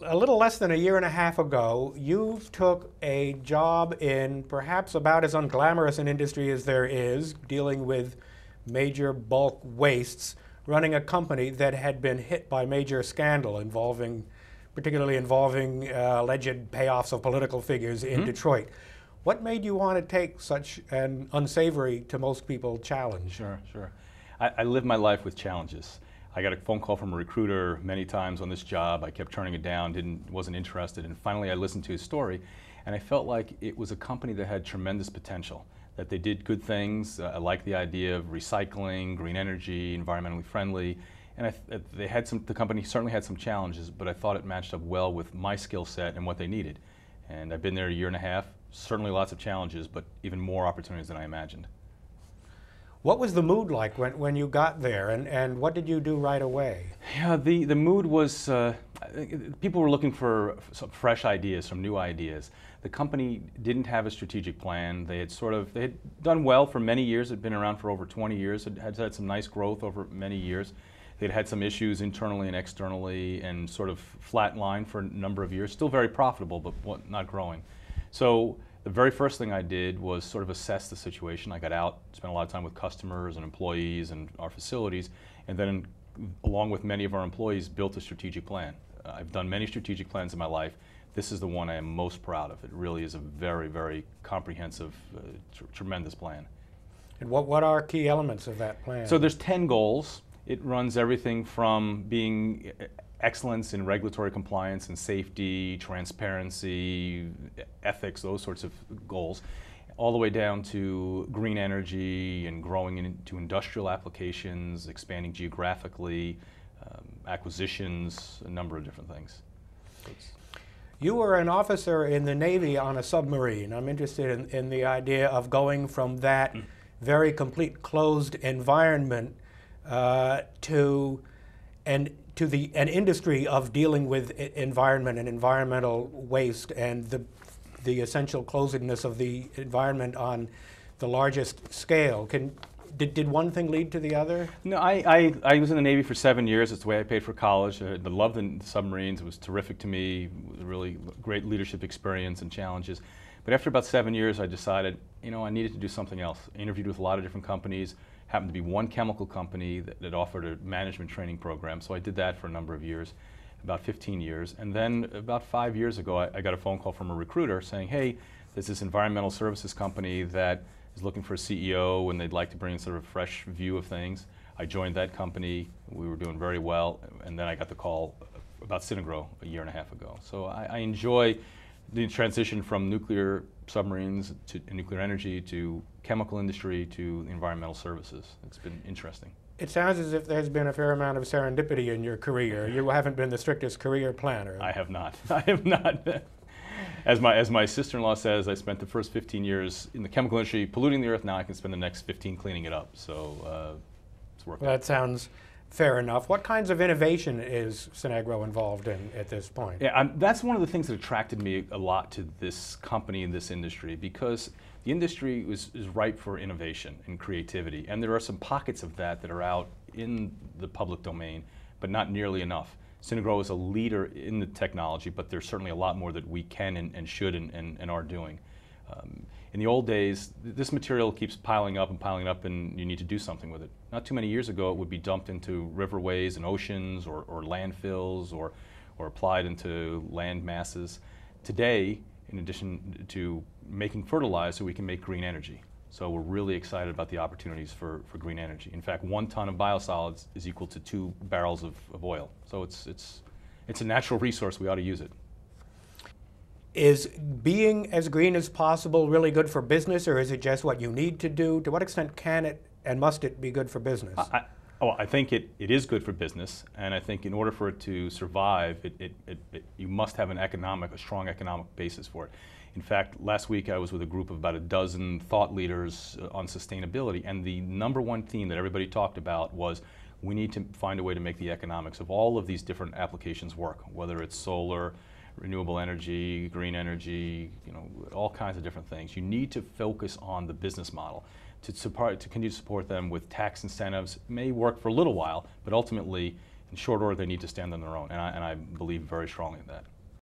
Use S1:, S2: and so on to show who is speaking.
S1: a little less than a year and a half ago, you took a job in perhaps about as unglamorous an industry as there is, dealing with major bulk wastes, running a company that had been hit by major scandal particularly involving alleged payoffs of political figures in Detroit. What made you want to take such an unsavory, to most people, challenge?
S2: Sure, sure. I live my life with challenges. I got a phone call from a recruiter many times on this job. I kept turning it down, wasn't interested, and finally I listened to his story, and I felt like it was a company that had tremendous potential, that they did good things. I liked the idea of recycling, green energy, environmentally friendly, and the company certainly had some challenges, but I thought it matched up well with my skill set and what they needed. And I've been there a year and a half, certainly lots of challenges, but even more opportunities than I imagined.
S1: What was the mood like when you got there, and what did you do right away?
S2: Yeah, the mood was, people were looking for some fresh ideas, some new ideas. The company didn't have a strategic plan. They had done well for many years. It had been around for over 20 years. It had had some nice growth over many years. They'd had some issues internally and externally and sort of flatlined for a number of years. Still very profitable, but not growing. So the very first thing I did was sort of assess the situation. I got out, spent a lot of time with customers and employees and our facilities, and then along with many of our employees, built a strategic plan. I've done many strategic plans in my life. This is the one I am most proud of. It really is a very, very comprehensive, tremendous plan.
S1: And what are key elements of that plan?
S2: So there's 10 goals. It runs everything from being excellence in regulatory compliance and safety, transparency, ethics, those sorts of goals, all the way down to green energy and growing into industrial applications, expanding geographically, acquisitions, a number of different things.
S1: You were an officer in the Navy on a submarine. I'm interested in the idea of going from that very complete closed environment to an industry of dealing with environment and environmental waste and the essential closedness of the environment on the largest scale. Did one thing lead to the other?
S2: No, I was in the Navy for 7 years. It's the way I paid for college. I loved the submarines. It was terrific to me. It was a really great leadership experience and challenges. But after about 7 years, I decided, I needed to do something else. I interviewed with a lot of different companies. Happened to be one chemical company that offered a management training program. So I did that for a number of years, about 15 years. And then about 5 years ago, I got a phone call from a recruiter saying, hey, there's this environmental services company that is looking for a CEO and they'd like to bring sort of a fresh view of things. I joined that company. We were doing very well. And then I got the call about Synagro a year and a half ago. So I enjoy the transition from nuclear submarines to nuclear energy to chemical industry to environmental services. It's been interesting.
S1: It sounds as if there's been a fair amount of serendipity in your career. You haven't been the strictest career planner.
S2: I have not. I have not. As my sister-in-law says, I spent the first 15 years in the chemical industry polluting the earth. Now I can spend the next 15 cleaning it up. So it's worked out.
S1: That sounds fair enough. What kinds of innovation is Synagro involved in at this point?
S2: Yeah, that's one of the things that attracted me a lot to this company and this industry, because the industry is ripe for innovation and creativity, and there are some pockets of that are out in the public domain, but not nearly enough. Synagro is a leader in the technology, but there's certainly a lot more that we can and should and are doing. In the old days, this material keeps piling up, and you need to do something with it. Not too many years ago, it would be dumped into riverways and oceans or landfills or applied into land masses. Today, in addition to making fertilizer, we can make green energy. So we're really excited about the opportunities for green energy. In fact, 1 ton of biosolids is equal to 2 barrels of oil. So it's a natural resource. We ought to use it.
S1: Is being as green as possible really good for business, or is it just what you need to do? To what extent can it and must it be good for business?
S2: I think it is good for business, and I think in order for it to survive, you must have a strong economic basis for it. In fact, last week I was with a group of about a dozen thought leaders on sustainability, and the #1 theme that everybody talked about was we need to find a way to make the economics of all of these different applications work, whether it's solar, renewable energy, green energy, all kinds of different things. You need to focus on the business model. To continue to support them with tax incentives may work for a little while, but ultimately In short order, they need to stand on their own, and I believe very strongly in that.